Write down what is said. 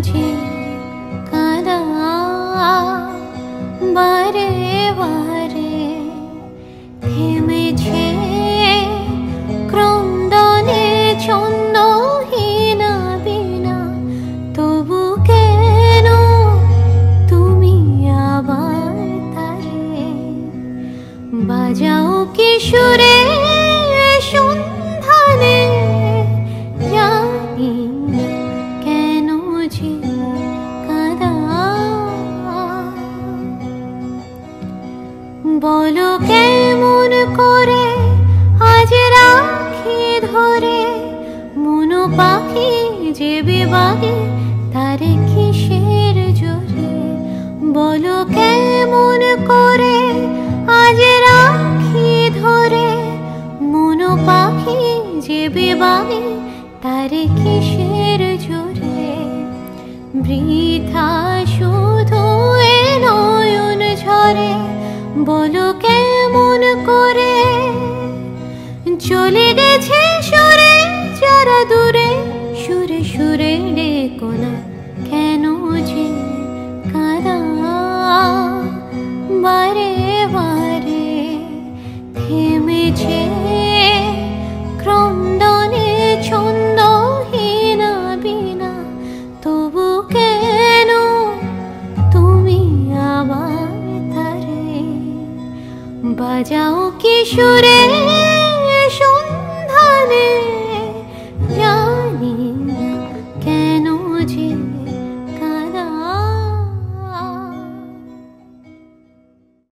যে কাঁদা বারে বারে থেমেছে ক্রন্দনে ছন্দহীনা বীণা, তবু কেন তুমি আবার তারে বাজাও কিশোরে সন্ধানে, জানি কেন যে কাঁদা। বলো কেমন করে আজ রাখি ধরে মন পাখি যে বিবাগে তারে কিসের জোরে। বলো কেমন করে আজ রাখি ধরে মন পাখি যে বিবাগে তারে কিসের জোরে। বৃথা শুধু এ নয়ন ঝরে, বলো কেমন করে চলে গেছে সরে যারা দূরে, সুরে সুরে ডেকো না কেন যে কাঁদা বারে বারে থেমেছে ক্রন্দনে ছন্দহীনা বীণা, তবু কেন তুমি আবার তারে বাজাও কিশোরে সন্ধানে।